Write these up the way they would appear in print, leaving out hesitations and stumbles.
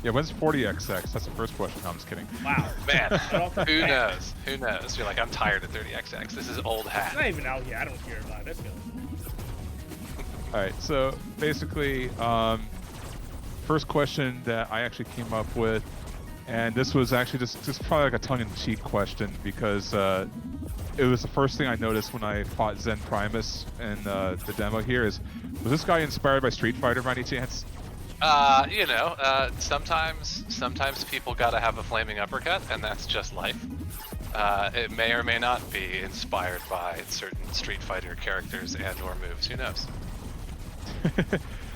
Yeah, when's 40XX? That's the first question. No, I'm just kidding. Wow. Man, who knows? Who knows? You're like, I'm tired of 30XX. This is old It's hat. not even out yet. I don't care about it. Let's go. All right, so basically, first question that I actually came up with, and this was actually just probably like a tongue-in-cheek question because it was the first thing I noticed when I fought Zen Primus in the demo here is, was this guy inspired by Street Fighter by any chance? You know, sometimes people gotta have a flaming uppercut, and that's just life. It may or may not be inspired by certain Street Fighter characters and or moves. Who knows?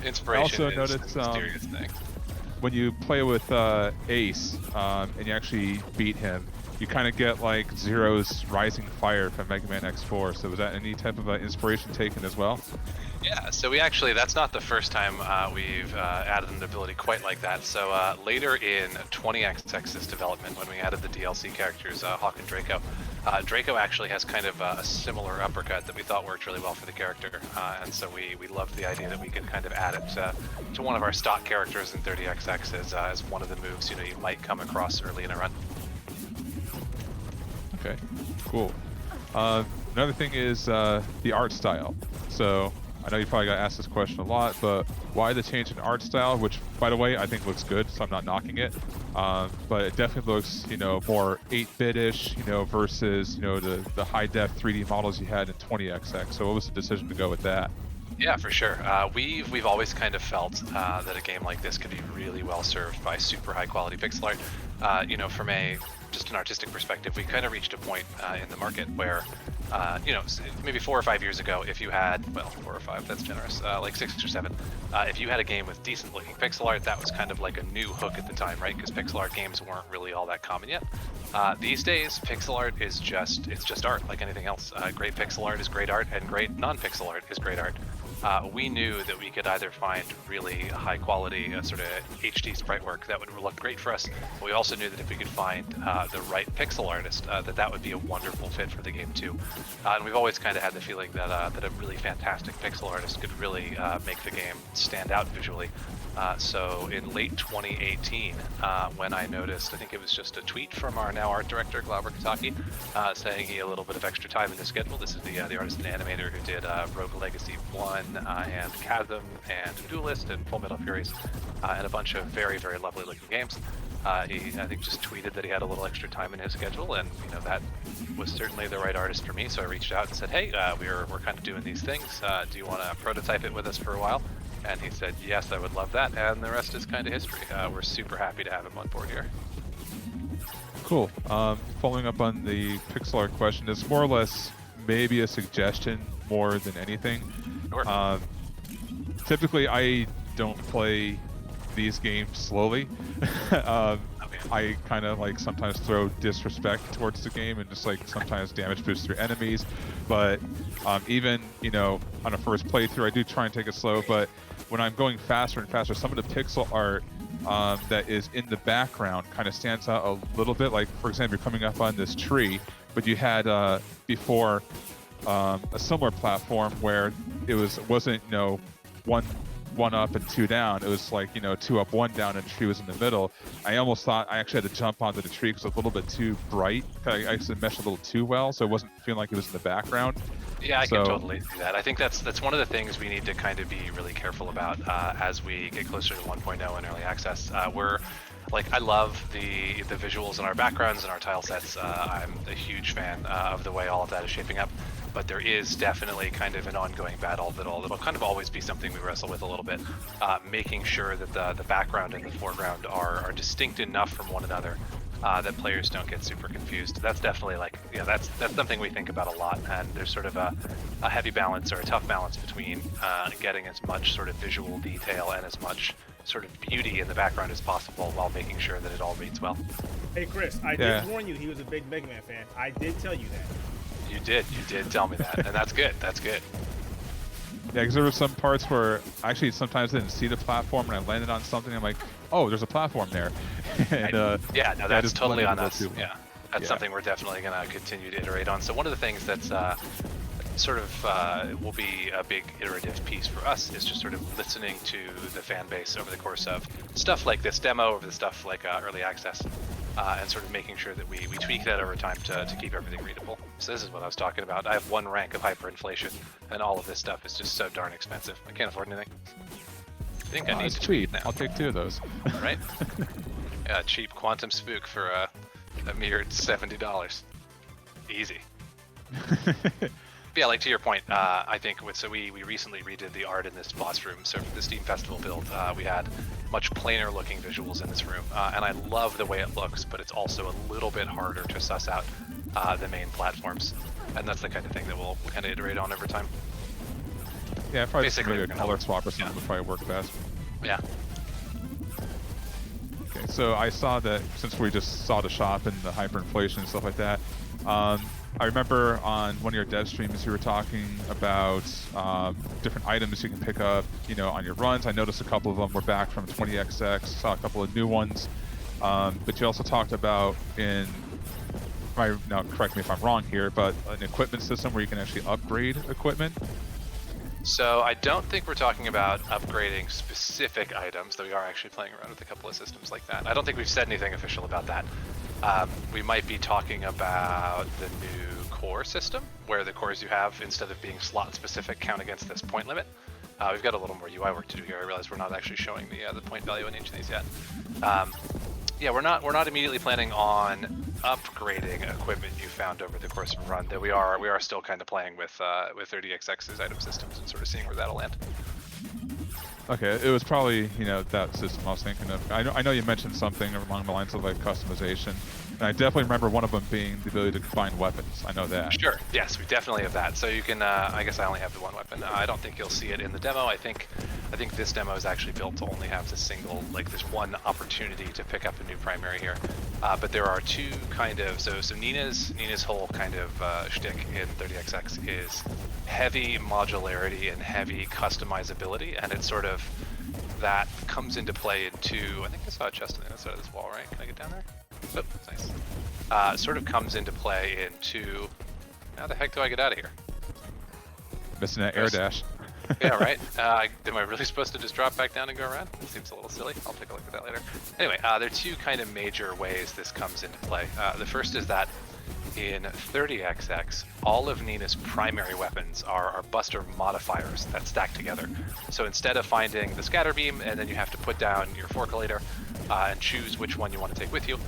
Inspiration I also is noticed, a mysterious thing. When you play with Ace and you actually beat him, you kind of get like Zero's Rising Fire from Mega Man X4. So was that any type of inspiration taken as well? Yeah, so we actually, that's not the first time we've added an ability quite like that. So later in 20XX's development, when we added the DLC characters, Hawk and Draco, Draco actually has kind of a similar uppercut that we thought worked really well for the character. And so we loved the idea that we could kind of add it to one of our stock characters in 30XX as one of the moves, you know, you might come across early in a run. Okay, cool. Another thing is the art style. So I know you probably got asked this question a lot, but why the change in art style? Which, by the way, I think looks good, so I'm not knocking it. But it definitely looks, you know, more 8-bit-ish, you know, versus, you know, the high-def 3D models you had in 20XX. So what was the decision to go with that? Yeah, for sure. We've always kind of felt that a game like this could be really well served by super high quality pixel art. You know, from just an artistic perspective, we kind of reached a point in the market where, you know, maybe 4 or 5 years ago, if you had, well, 4 or 5, that's generous, like 6 or 7, if you had a game with decent looking pixel art, that was kind of like a new hook at the time, right? Because pixel art games weren't really all that common yet. These days, pixel art is it's just art, like anything else. Great pixel art is great art, and great non-pixel art is great art. We knew that we could either find really high quality sort of HD sprite work that would look great for us, but we also knew that if we could find the right pixel artist, that would be a wonderful fit for the game too. And we've always kind of had the feeling that a really fantastic pixel artist could really make the game stand out visually. So in late 2018, when I noticed, I think it was just a tweet from our now art director, Glauber Kataki, saying he had a little bit of extra time in his schedule. This is the artist and animator who did Rogue Legacy 1 and Chasm and Duelist and Full Metal Furies and a bunch of very, very lovely looking games. He, I think, just tweeted that he had a little extra time in his schedule, and you know that was certainly the right artist for me. So I reached out and said, "Hey, we're kind of doing these things. Do you want to prototype it with us for a while?" And he said, "Yes, I would love that." And the rest is kind of history. We're super happy to have him on board here. Cool. Following up on the pixel art question, it's more or less maybe a suggestion more than anything. Sure. Typically, I don't play these games slowly. I kind of like sometimes throw disrespect towards the game and just like sometimes damage boost through enemies. But even, you know, on a first playthrough, I do try and take it slow. But when I'm going faster and faster, some of the pixel art that is in the background kind of stands out a little bit. Like, for example, you're coming up on this tree, but you had before a similar platform where it wasn't, you know, one up and 2 down. It was like, you know, 2 up, 1 down, and the tree was in the middle. I almost thought I actually had to jump onto the tree because it was a little bit too bright. I actually meshed a little too well, so it wasn't feeling like it was in the background. Yeah, I can totally see that. I think that's one of the things we need to kind of be really careful about as we get closer to 1.0 and early access. I love the visuals in our backgrounds and our tile sets. I'm a huge fan of the way all of that is shaping up. But there is definitely kind of an ongoing battle that'll kind of always be something we wrestle with a little bit, making sure that the background and the foreground are distinct enough from one another that players don't get super confused. That's definitely that's something we think about a lot, and there's sort of a heavy balance or a tough balance between getting as much sort of visual detail and as much sort of beauty in the background as possible while making sure that it all reads well. Hey, Chris, I did warn you he was a big Mega Man fan. I did tell you that. You did tell me that, and that's good. That's good. Yeah, because there were some parts where I actually sometimes didn't see the platform and I landed on something. I'm like, oh, there's a platform there. And, yeah, no, that's totally on us. Too. Yeah, that's something we're definitely going to continue to iterate on. So one of the things that's sort of will be a big iterative piece for us, is just sort of listening to the fan base over the course of stuff like this demo, over the stuff like early access, and sort of making sure that we tweak that over time to keep everything readable. So this is what I was talking about. I have 1 rank of hyperinflation, and all of this stuff is just so darn expensive. I can't afford anything. I think I need to cheap. now. I'll take 2 of those. Right? Yeah, cheap quantum spook for a mere $70. Easy. Yeah, like to your point, I think we recently redid the art in this boss room. So for the Steam Festival build, we had much plainer looking visuals in this room, and I love the way it looks, but it's also a little bit harder to suss out the main platforms, and that's the kind of thing that we'll kind of iterate on over time. Yeah, probably Basically, maybe a color swap or something would probably work best. Yeah. Okay, so I saw that since we just saw the shop and the hyperinflation and stuff like that, I remember on one of your dev streams you were talking about different items you can pick up, on your runs. I noticed a couple of them were back from 20XX, saw a couple of new ones, but you also talked about now correct me if I'm wrong here, but an equipment system where you can actually upgrade equipment. So I don't think we're talking about upgrading specific items, though we are actually playing around with a couple of systems like that. I don't think we've said anything official about that. We might be talking about the new core system, where the cores you have, instead of being slot specific, count against this point limit. We've got a little more UI work to do here. I realize we're not actually showing the point value in each of these yet. Yeah, we're not immediately planning on upgrading equipment you found over the course of a run. Though we are still kind of playing with 30xx's item systems and sort of seeing where that'll land. Okay, it was probably that system I was thinking of. I know you mentioned something along the lines of like customization, and I definitely remember one of them being the ability to combine weapons. I know that. Sure. Yes, we definitely have that. So you can. I guess I only have the 1 weapon. I don't think you'll see it in the demo. I think this demo is actually built to only have this one opportunity to pick up a new primary here. But there are 2 kind of so Nina's whole kind of shtick in 30xx is heavy modularity and heavy customizability, and it's sort of that comes into play in 2. I think I saw a chest on the other side of this wall, right? Can I get down there? Oh, that's nice. Sort of comes into play in 2. How the heck do I get out of here? Missing that air dash. Yeah, right. Am I really supposed to just drop back down and go around? It seems a little silly. I'll take a look at that later. Anyway, there are 2 kind of major ways this comes into play. The first is that in 30xx, all of Nina's primary weapons are buster modifiers that stack together. So instead of finding the scatter beam and then you have to put down your forculator and choose which one you want to take with you,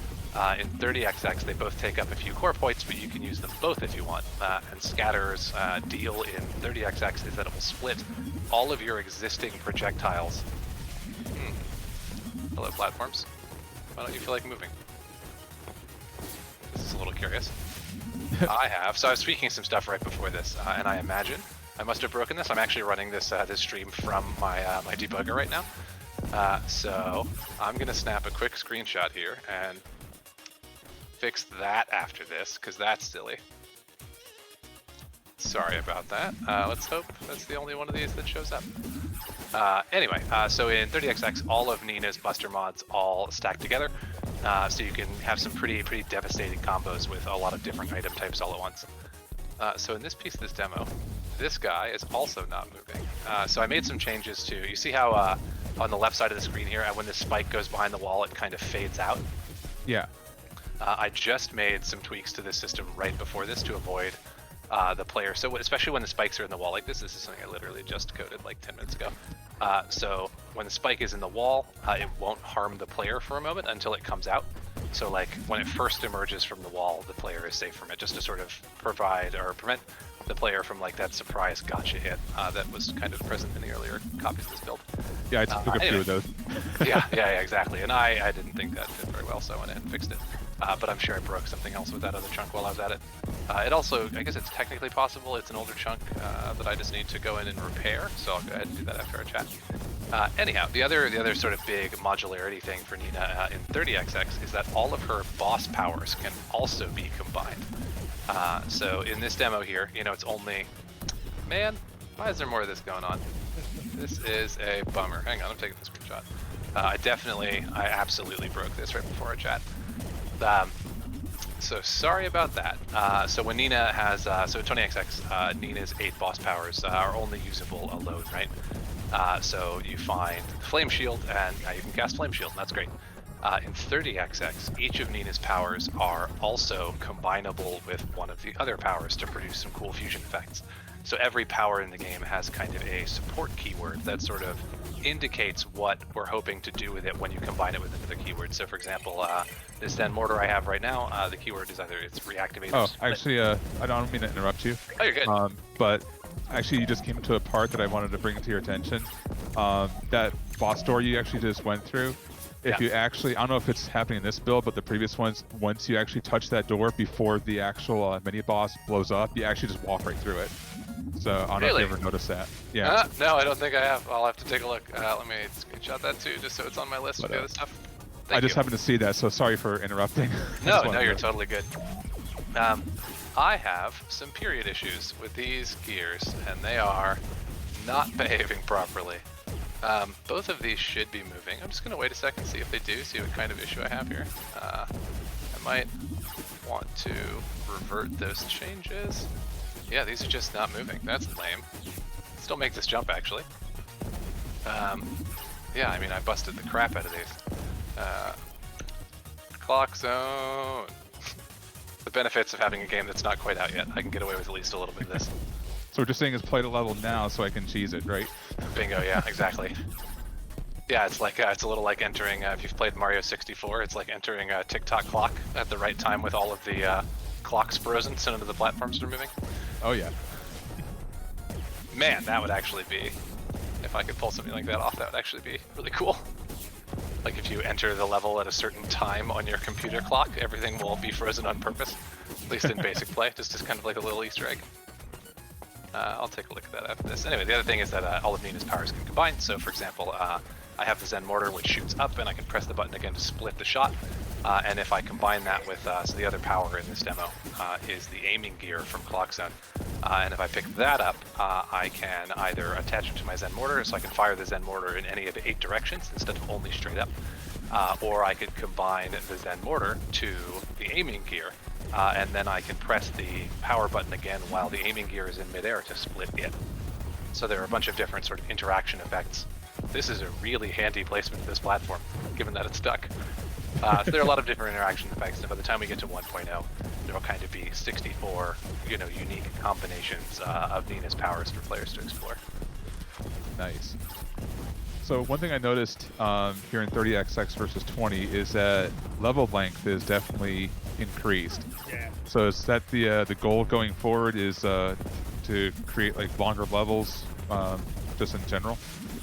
in 30xx they both take up a few core points, but you can use them both if you want. And Scatter's deal in 30xx is that it will split all of your existing projectiles. Hello, platforms. Why don't you feel like moving? This is a little curious. I have. So I was tweaking some stuff right before this, and I imagine I must have broken this. I'm actually running this this stream from my my debugger right now. So I'm gonna snap a quick screenshot here and fix that after this, because that's silly. Sorry about that. Let's hope that's the only one of these that shows up. Anyway, so in 30xx, all of Nina's buster mods all stack together. So you can have some pretty devastating combos with a lot of different item types all at once. So in this piece of this demo, this guy is also not moving. So I made some changes to, you see how on the left side of the screen here, when the spike goes behind the wall, it kind of fades out? Yeah. I just made some tweaks to this system right before this to avoid the player. So especially when the spikes are in the wall like this is something I literally just coded like 10 minutes ago. So when the spike is in the wall, it won't harm the player for a moment until it comes out. So like when it first emerges from the wall, the player is safe from it, just to sort of provide or prevent the player from like that surprise gotcha hit that was kind of present in the earlier copies of this build. Yeah, I took a few of those. yeah, exactly. And I didn't think that fit very well, so I went ahead and fixed it. But I'm sure I broke something else with that other chunk while I was at it. It also, I guess it's technically possible, it's an older chunk that I just need to go in and repair, so I'll go ahead and do that after our chat. Anyhow, the other sort of big modularity thing for Nina in 30xx is that all of her boss powers can also be combined. So in this demo here, it's only... Man, why is there more of this going on? This is a bummer. Hang on, I'm taking this screenshot. I absolutely broke this right before our chat. So sorry about that. So when Nina has, so 20XX, Nina's 8 boss powers are only usable alone, right? So you find the Flame Shield, and now you can cast Flame Shield, and that's great. In 30XX, each of Nina's powers are also combinable with one of the other powers to produce some cool fusion effects. So every power in the game has kind of a support keyword that sort of indicates what we're hoping to do with it when you combine it with another keyword. So for example, this Zen Mortar I have right now, the keyword is either it's reactivated. Oh, actually, I don't mean to interrupt you. Oh, you're good. But actually, you just came to a part that I wanted to bring to your attention. That boss door you actually just went through. If you actually, I don't know if it's happening in this build, but the previous ones, once you actually touch that door before the actual mini boss blows up, you actually just walk right through it. So I don't know if you ever noticed that. Yeah. No, I don't think I have. I'll have to take a look. Let me screenshot that too, just so it's on my list of the other stuff. I just happened to see that, so sorry for interrupting. No, you're totally good. I have some period issues with these gears, and they are not behaving properly. Both of these should be moving. I'm just going to wait a second, see if they do, see what kind of issue I have here. I might want to revert those changes. Yeah, these are just not moving. That's lame. Still make this jump, actually. Yeah, I mean, I busted the crap out of these. Clock zone. The benefits of having a game that's not quite out yet. I can get away with at least a little bit of this. So what you're saying is play the level now so I can cheese it, right? Bingo, yeah, exactly. Yeah, it's like it's a little like entering. If you've played Mario 64, it's like entering a TikTok clock at the right time with all of the clocks frozen, so none of the platforms are moving. Oh yeah. Man, that would actually be, if I could pull something like that off, that would actually be really cool. Like if you enter the level at a certain time on your computer clock, everything will be frozen on purpose, at least in basic play, just as kind of like a little Easter egg. I'll take a look at that after this. Anyway, the other thing is that all of Nina's powers can combine. So for example, I have the Zen Mortar, which shoots up, and I can press the button again to split the shot. And if I combine that with, so the other power in this demo is the aiming gear from Clock Zone. And if I pick that up, I can either attach it to my Zen Mortar, so I can fire the Zen Mortar in any of the 8 directions instead of only straight up. Or I could combine the Zen Mortar to the aiming gear, and then I can press the power button again while the aiming gear is in midair to split it. So there are a bunch of different sort of interaction effects. This is a really handy placement of this platform, given that it's stuck. So there are a lot of different interaction effects, and by the time we get to 1.0, there will kind of be 64, unique combinations of Nina's powers for players to explore. Nice. So one thing I noticed here in 30XX versus 20 is that level length is definitely increased. Yeah. So is that the goal going forward is to create like longer levels just in general?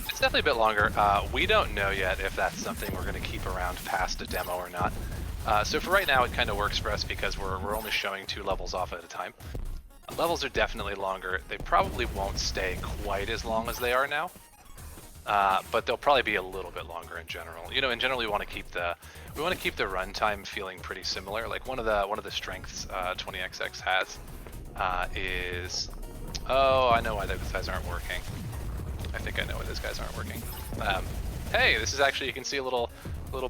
It's definitely a bit longer. We don't know yet if that's something we're going to keep around past a demo or not. So for right now, it kind of works for us because we're only showing 2 levels off at a time. Levels are definitely longer. They probably won't stay quite as long as they are now, but they'll probably be a little bit longer in general. In general, we want to keep the runtime feeling pretty similar. Like one of the strengths 20XX has is, oh, I know why those guys aren't working. I think I know why those guys aren't working. Hey, this is actually, you can see a little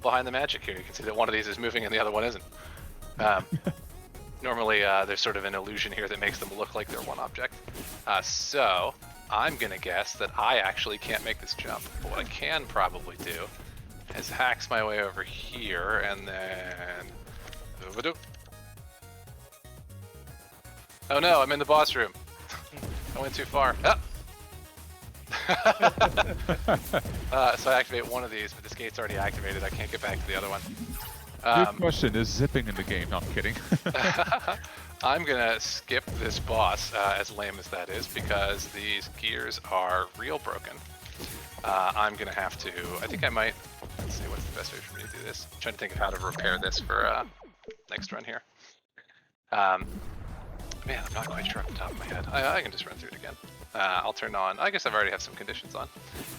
behind the magic here. You can see that one of these is moving and the other one isn't. Normally, there's sort of an illusion here that makes them look like they're one object. So I'm gonna guess that I actually can't make this jump. But what I can probably do is hacks my way over here and then... Oh no, I'm in the boss room. I went too far. Ah! So I activate one of these, but this gate's already activated. I can't get back to the other one. Good question. Is zipping in the game? No, I'm kidding. I'm gonna skip this boss, as lame as that is, because these gears are real broken. I'm gonna have to, I think I might, let's see what's the best way for me to do this. I'm trying to think of how to repair this for next run here. Man, I'm not quite sure off the top of my head. I can just run through it again. I'll turn on, I guess I've already have some conditions on.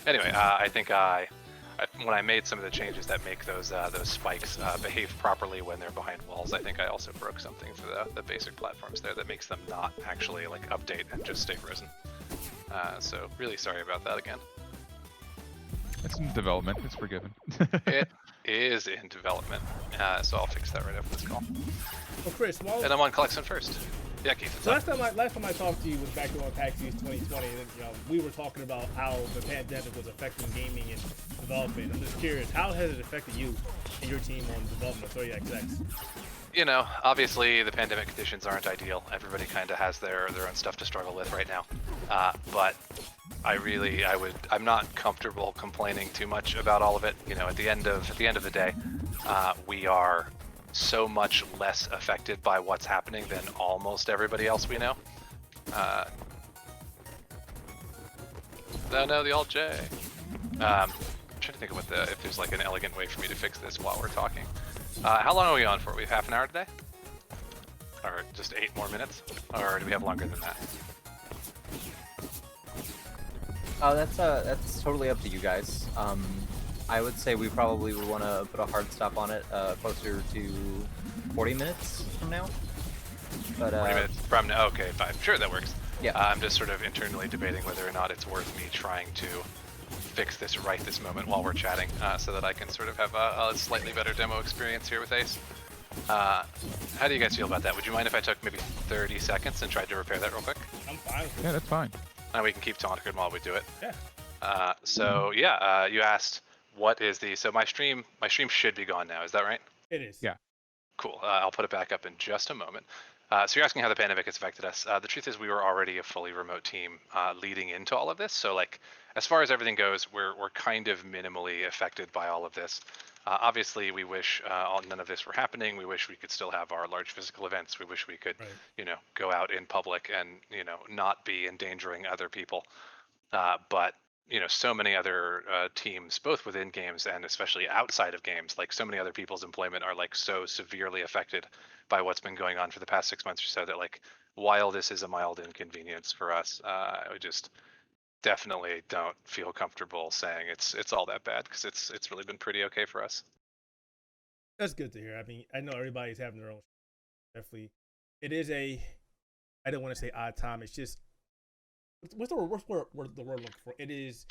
Anyway, I think when I made some of the changes that make those spikes behave properly when they're behind walls, I think I also broke something for the basic platforms there that makes them not actually like update and just stay frozen. So really sorry about that again. It's in development. It's forgiven. is in development, so I'll fix that right after this call. Well, Chris, And I'm on Collection first. Yeah, Keith. So last time I talked to you was back during PAX East 2020, and we were talking about how the pandemic was affecting gaming and development. I'm just curious, how has it affected you and your team on development of 30XX? You know, obviously the pandemic conditions aren't ideal. Everybody kind of has their own stuff to struggle with right now. But I'm not comfortable complaining too much about all of it. You know, at the end of the day, we are so much less affected by what's happening than almost everybody else we know. No, the Alt J. I'm trying to think of if there's like an elegant way for me to fix this while we're talking. How long are we on for? We have half an hour today? Or just 8 more minutes? Or do we have longer than that? That's totally up to you guys. I would say we probably would want to put a hard stop on it closer to 40 minutes from now. But 40 minutes from now? Okay, fine. Sure, that works. Yeah. I'm just sort of internally debating whether or not it's worth me trying to fix this right this moment while we're chatting, so that I can sort of have a slightly better demo experience here with Ace. How do you guys feel about that? Would you mind if I took maybe 30 seconds and tried to repair that real quick? I'm fine with it. Yeah, that's fine. And we can keep talking while we do it. Yeah. You asked what is so my stream should be gone now, is that right? It is. Yeah. Cool. I'll put it back up in just a moment. So you're asking how the pandemic has affected us. The truth is we were already a fully remote team leading into all of this. So like, as far as everything goes, we're kind of minimally affected by all of this. Obviously, we wish none of this were happening. We wish we could still have our large physical events. We wish we could, go out in public and, not be endangering other people. But so many other teams, both within games and especially outside of games, like so many other people's employment are like so severely affected by what's been going on for the past 6 months or so that like, while this is a mild inconvenience for us, we just definitely don't feel comfortable saying it's all that bad, because it's really been pretty okay for us. That's good to hear. I mean, I know everybody's having their own. Definitely, it is I don't want to say odd time. It's just what's the word looking for? It is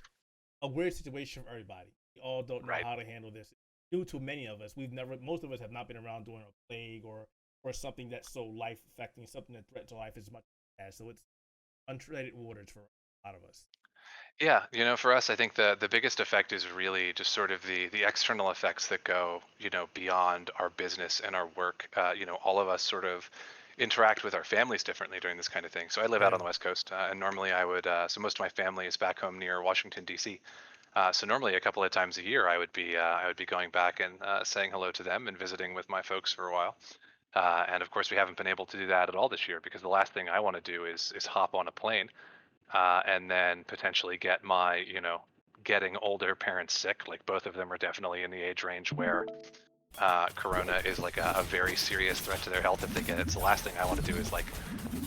a weird situation for everybody. We all don't know how to handle this. Due to many of us, most of us have not been around during a plague or something that's so life affecting, something that threatens life as much as. So it's untreaded waters for a lot of us. Yeah, for us, I think the biggest effect is really just sort of the external effects that go, beyond our business and our work. All of us sort of interact with our families differently during this kind of thing. So I live out on the West Coast, and normally I would, so most of my family is back home near Washington, D.C. So normally a couple of times a year I would be going back and saying hello to them and visiting with my folks for a while. And of course we haven't been able to do that at all this year, because the last thing I want to do is hop on a plane and then potentially get my, getting older parents sick. Like both of them are definitely in the age range where corona is like a very serious threat to their health if they get it. So the last thing I want to do is like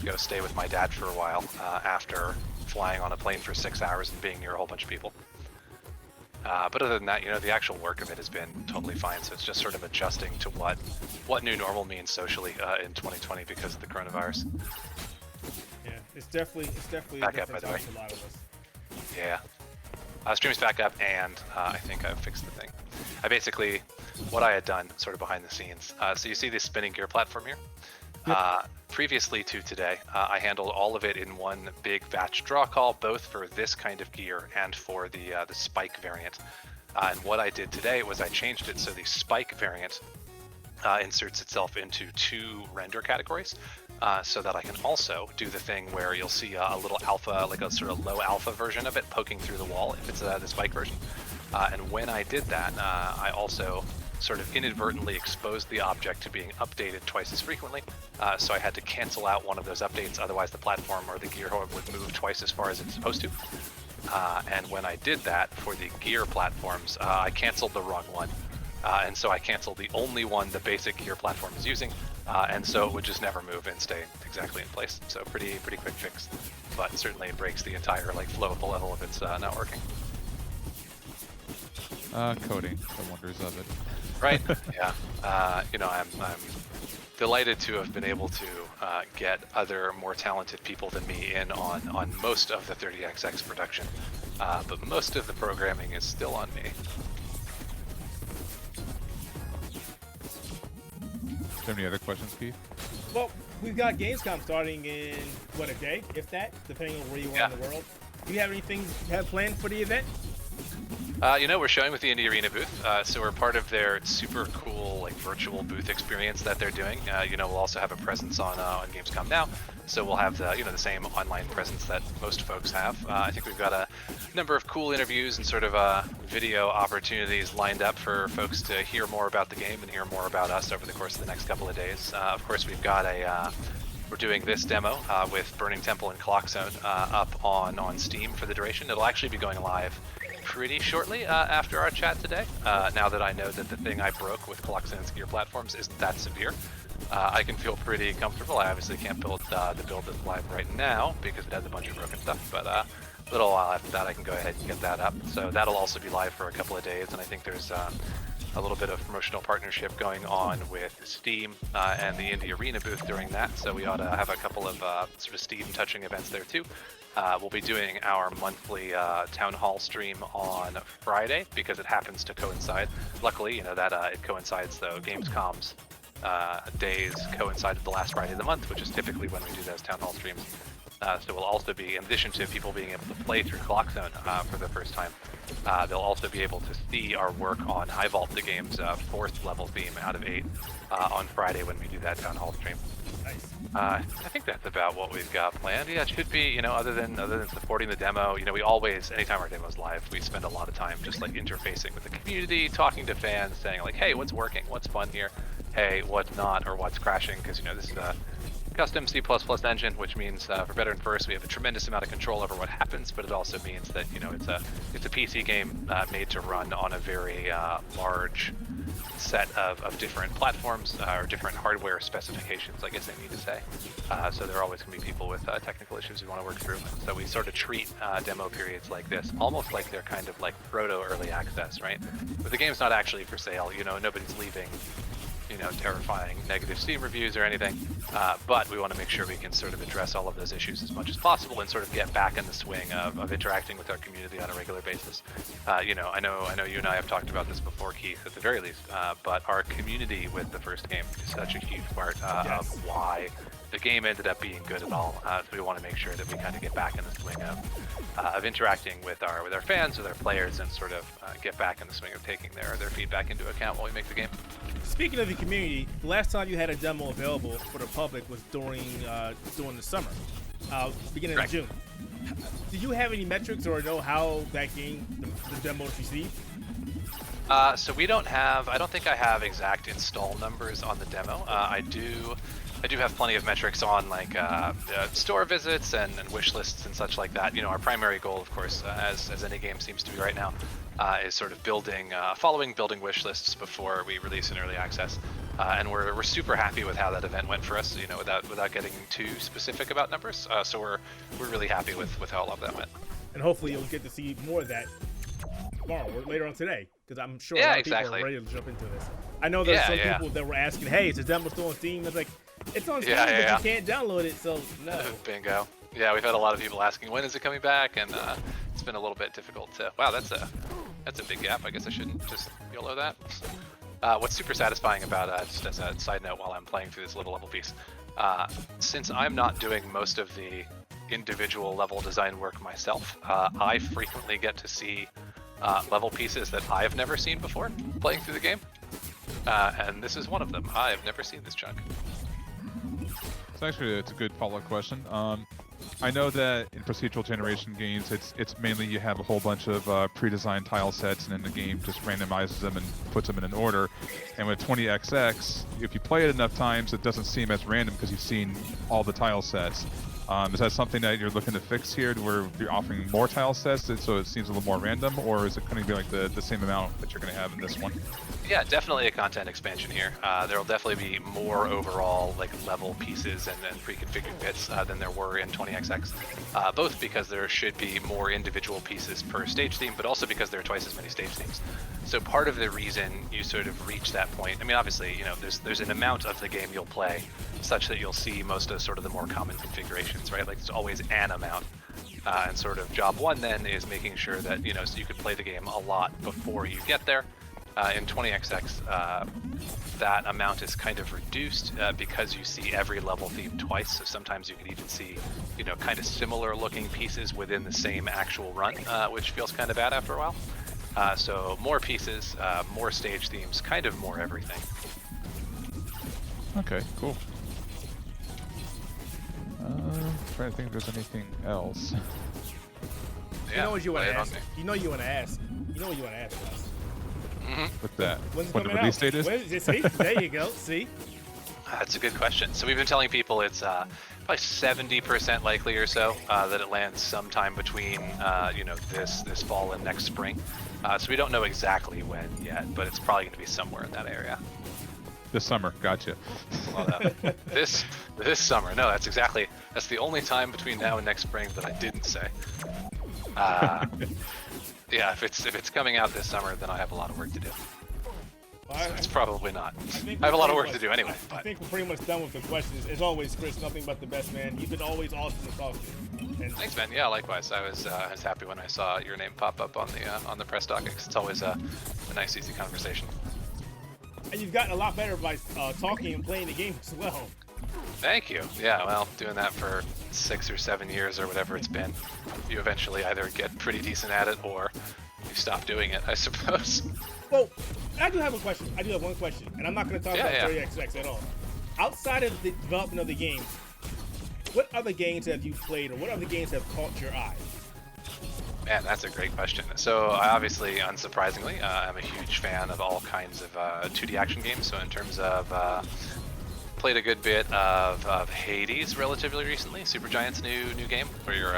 go stay with my dad for a while after flying on a plane for 6 hours and being near a whole bunch of people. But other than that, the actual work of it has been totally fine. So it's just sort of adjusting to what new normal means socially in 2020 because of the coronavirus. Yeah, it's definitely back a up, by the different way. time for a lot of us. Yeah. Stream's back up, and I think I've fixed the thing. What I had done sort of behind the scenes. So you see this spinning gear platform here? Yep. Previously to today, I handled all of it in one big batch draw call, both for this kind of gear and for the spike variant. And what I did today was I changed it so the spike variant inserts itself into 2 render categories, so that I can also do the thing where you'll see a little alpha, like a sort of low alpha version of it poking through the wall if it's the spike version. And when I did that, I also sort of inadvertently exposed the object to being updated twice as frequently. So I had to cancel out one of those updates, otherwise the platform or the gear would move twice as far as it's supposed to. And when I did that for the gear platforms, I canceled the wrong one. And so I canceled the only one the basic gear platform is using, and so it would just never move and stay exactly in place. So pretty quick fix, but certainly it breaks the entire like flow of the level if it's not working. Coding, the wonders of it. Right. Yeah. I'm delighted to have been able to get other more talented people than me in on most of the 30XX production, but most of the programming is still on me. you have any other questions, Keith? Well, we've got Gamescom starting in, what, a day, if that, depending on where you are in the world. Do you have anything you have planned for the event? You know, we're showing with the Indie Arena booth, so we're part of their super cool like virtual booth experience that they're doing. You know, we'll also have a presence on Gamescom now, so we'll have the the same online presence that most folks have. I think we've got a number of cool interviews and sort of video opportunities lined up for folks to hear more about the game and hear more about us over the course of the next couple of days. Of course, we've got we're doing this demo with Burning Temple and Clock Zone up on Steam for the duration. It'll actually be going live pretty shortly after our chat today. Now that I know that the thing I broke with Clock Zone's gear platforms isn't that severe, I can feel pretty comfortable. I obviously can't build the build that's live right now because it has a bunch of broken stuff, but a little while after that I can go ahead and get that up. So that'll also be live for a couple of days, and I think there's a little bit of promotional partnership going on with Steam and the Indie Arena booth during that, so we ought to have a couple of sort of Steam touching events there too. We'll be doing our monthly town hall stream on Friday because it happens to coincide. Luckily, you know that it coincides though. Gamescom's days coincide with the last Friday of the month, which is typically when we do those town hall streams. So we'll also be, in addition to people being able to play through Clock Zone for the first time, they'll also be able to see our work on High Vault, the game's 4th level theme out of 8, on Friday when we do that town hall stream. Nice. I think that's about what we've got planned. Yeah, it should be, you know, other than supporting the demo, you know, we always, anytime our demo's live, we spend a lot of time just like interfacing with the community, talking to fans, saying like, hey, what's working, what's fun here, hey, what's not, or what's crashing, because, you know, this is a custom C++ engine, which means for better and for worse, we have a tremendous amount of control over what happens, but it also means that, you know, it's a PC game made to run on a very large set of different platforms or different hardware specifications, I guess I need to say. So there are always going to be people with technical issues we want to work through. So we sort of treat demo periods like this almost like they're kind of like proto early access, right? But the game's not actually for sale. You know, nobody's leaving, you know, terrifying negative Steam reviews or anything, but we want to make sure we can sort of address all of those issues as much as possible and sort of get back in the swing of interacting with our community on a regular basis. You know, I know you and I have talked about this before, Keith, at the very least, but our community with the first game is such a huge part of why the game ended up being good at all. So we want to make sure that we kind of get back in the swing of interacting with our fans, with our players, and sort of get back in the swing of taking their feedback into account while we make the game. Speaking of the community, the last time you had a demo available for the public was during the summer, beginning of June. Do you have any metrics or know how that game, the demo was received? So we don't have, I don't think I have exact install numbers on the demo. I do have plenty of metrics on like store visits and wish lists and such like that. You know, our primary goal, of course, as any game seems to be right now, is sort of building wish lists before we release in early access. And we're super happy with how that event went for us. You know, without getting too specific about numbers. So we're really happy with how all of that went. And hopefully you'll get to see more of that tomorrow or later on today, because I'm sure a lot of people are ready to jump into this. I know there's some people that were asking, hey, is the demo still on Steam? It's like, it's on Steam, but you can't download it, so no. Bingo. Yeah, we've had a lot of people asking, when is it coming back? And it's been a little bit difficult to, wow, that's a big gap. I guess I shouldn't just YOLO that. What's super satisfying about, just as a side note while I'm playing through this little level piece, since I'm not doing most of the individual level design work myself, I frequently get to see level pieces that I've never seen before playing through the game. And this is one of them. I've never seen this chunk. It's a good follow-up question. I know that in procedural generation games, it's mainly you have a whole bunch of pre-designed tile sets, and then the game just randomizes them and puts them in an order. And with 20XX, if you play it enough times, it doesn't seem as random because you've seen all the tile sets. Is that something that you're looking to fix here, where you're offering more tile sets so it seems a little more random, or is it going to be like the same amount that you're going to have in this one? Yeah, definitely a content expansion here. There will definitely be more overall like level pieces and pre-configured bits than there were in 20XX. Both because there should be more individual pieces per stage theme, but also because there are twice as many stage themes. So part of the reason you sort of reach that point, I mean, obviously, you know, there's an amount of the game you'll play such that you'll see most of sort of the more common configurations, right? Like there's always an amount. And sort of job one then is making sure that, you know, so you can play the game a lot before you get there. In 20XX, that amount is kind of reduced because you see every level theme twice. So sometimes you can even see, you know, kind of similar looking pieces within the same actual run, which feels kind of bad after a while. So more pieces, more stage themes, kind of more everything. Okay, cool. Trying to think if there's anything else. Yeah, You know what you want lay to it on ask? me. You know you want to ask. You know what you want to ask us. With that, When's it when the coming release out? date is? When is it? See, there you go. See, That's a good question. So we've been telling people it's probably 70% likely or so that it lands sometime between you know, this fall and next spring. So we don't know exactly when yet, but it's probably going to be somewhere in that area. This summer, gotcha. Well, this summer. No, that's the only time between now and next spring that I didn't say. Yeah, if it's coming out this summer, then I have a lot of work to do. Well, So it's probably not. think I have a lot of we're work to pretty do anyway. I But think we're pretty much done with the questions. As always, Chris, nothing but the best, man. You've been always awesome to talk to. And thanks, man. Yeah, likewise. I was happy when I saw your name pop up on the press docket. 'Cause it's always a nice, easy conversation. and you've gotten a lot better by talking and playing the game as well. Thank you. Yeah, well, doing that for 6 or 7 years or whatever it's been, you eventually either get pretty decent at it or you stop doing it, I suppose. Well, I do have a question. I do have one question, and I'm not going to talk about Yeah. 30XX at all. Outside of the development of the game, what other games have you played, or what other games have caught your eye? Man, that's a great question. So I obviously, unsurprisingly, I'm a huge fan of all kinds of 2D action games. So in terms of played a good bit of Hades relatively recently, Supergiant's new game, where you're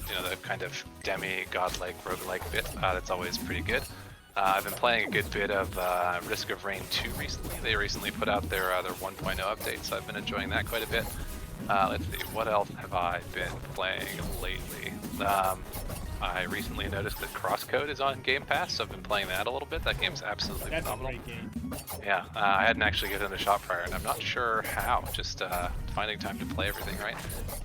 you know, the kind of demi-godlike roguelike bit. That's always pretty good. I've been playing a good bit of Risk of Rain 2 recently. They recently put out their 1.0 update, so I've been enjoying that quite a bit. Let's see, what else have I been playing lately? I recently noticed that Crosscode is on Game Pass, so I've been playing that a little bit. That game's absolutely That's a phenomenal. great game. Yeah, I hadn't actually given it a shot prior, and I'm not sure how. Just finding time to play everything right.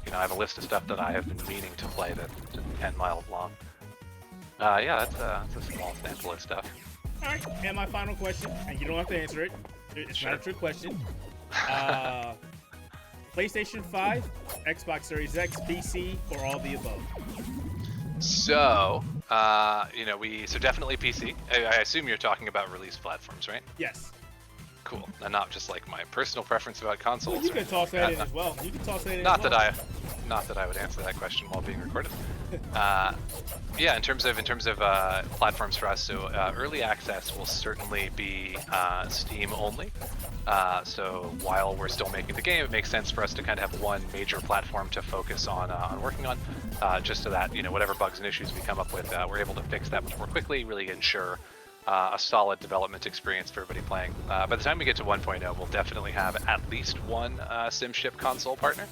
You know, I have a list of stuff that I have been meaning to play that's just 10 miles long. Yeah, that's a small sample of stuff. All right, and my final question, and you don't have to answer it. It's not a trick question. PlayStation 5, Xbox Series X, PC, or all the above? So, you know, so definitely PC. I assume you're talking about release platforms, right? Yes. Cool. And not just like my personal preference about consoles. Well, you or can toss that in anything. as well. You can toss that in Not as that well. not that I would answer that question while being recorded. Yeah, in terms of platforms for us, so early access will certainly be Steam only. So while we're still making the game, it makes sense for us to kind of have one major platform to focus on working on, just so that, you know, whatever bugs and issues we come up with, we're able to fix that much more quickly, really ensure a solid development experience for everybody playing. By the time we get to 1.0, we'll definitely have at least one SimShip console partner.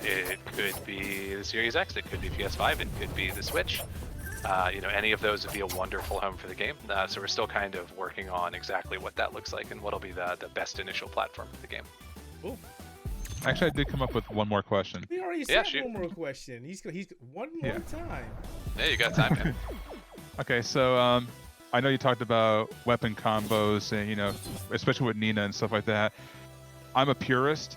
It could be the Series X, it could be PS5, it could be the Switch. You know, any of those would be a wonderful home for the game. So we're still kind of working on exactly what that looks like and what'll be the best initial platform for the game. Ooh, Actually, I did come up with one more question. he already Yeah, said shoot. one more question. He's one more Yeah. time. Hey, you got time, man. Okay, so I know you talked about weapon combos and, you know, especially with Nina and stuff like that. I'm a purist,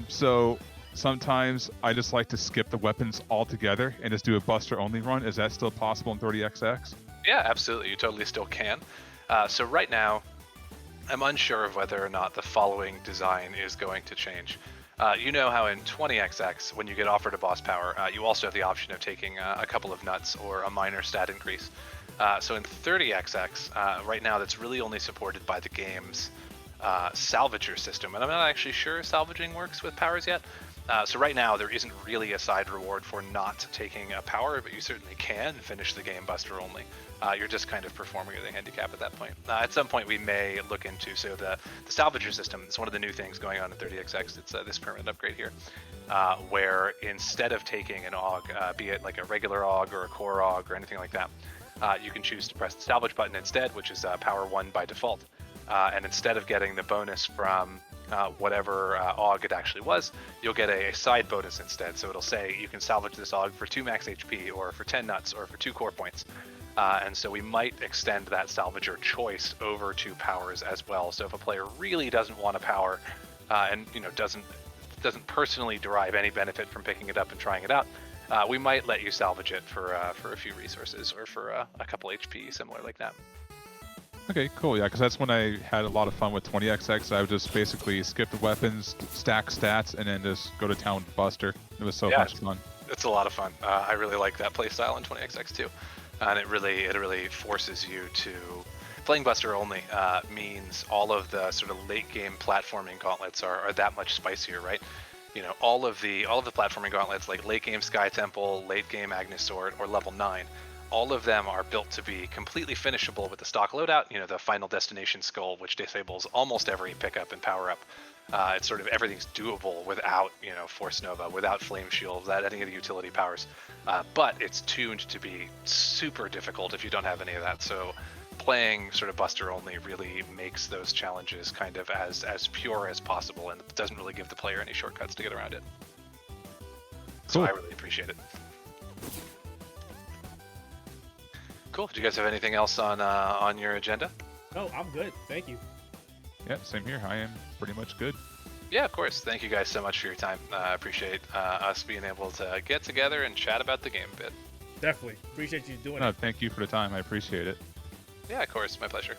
so sometimes I just like to skip the weapons altogether and just do a Buster only run. Is that still possible in 30XX? Yeah, absolutely. You totally still can. So right now, I'm unsure of whether or not the following design is going to change. You know how in 20XX, when you get offered a boss power, you also have the option of taking a couple of nuts or a minor stat increase. So in 30XX, right now that's really only supported by the game's salvager system, and I'm not actually sure salvaging works with powers yet. So right now there isn't really a side reward for not taking a power, but you certainly can finish the game Buster only. You're just kind of performing at a handicap at that point. At some point we may look into, so the salvager system is one of the new things going on in 30XX. It's this permanent upgrade here, where instead of taking an AUG, be it like a regular AUG or a core AUG or anything like that, you can choose to press the salvage button instead, which is power 1 by default. And instead of getting the bonus from whatever AUG it actually was, you'll get a side bonus instead. So it'll say you can salvage this AUG for 2 max HP, or for 10 nuts, or for 2 core points. And so we might extend that salvager choice over to powers as well. So if a player really doesn't want a power, and doesn't personally derive any benefit from picking it up and trying it out, we might let you salvage it for a few resources or for a couple HP, similar like that. Okay, cool. Yeah, because that's when I had a lot of fun with 20XX. I would just basically skip the weapons, stack stats, and then just go to town with Buster. It was so much fun. It's a lot of fun. I really like that playstyle in 20XX too, and it really forces you to playing Buster only. Means all of the sort of late game platforming gauntlets are that much spicier, right? All of the platforming gauntlets like late game Sky Temple, late game Agnes Sword, or level 9. All of them are built to be completely finishable with the stock loadout, the Final Destination Skull, which disables almost every pickup and power up. It's sort of everything's doable without, Force Nova, without Flame Shield, without any of the utility powers. But it's tuned to be super difficult if you don't have any of that. So playing sort of Buster only really makes those challenges kind of as pure as possible, and doesn't really give the player any shortcuts to get around it. So Cool. I really appreciate it. Cool. Do you guys have anything else on your agenda? No, I'm good. Thank you. Yeah, same here. I am pretty much good. Yeah, of course. Thank you guys so much for your time. I appreciate us being able to get together and chat about the game a bit. Definitely appreciate you doing No, it. thank you for the time. I appreciate it. Yeah, of course. My pleasure.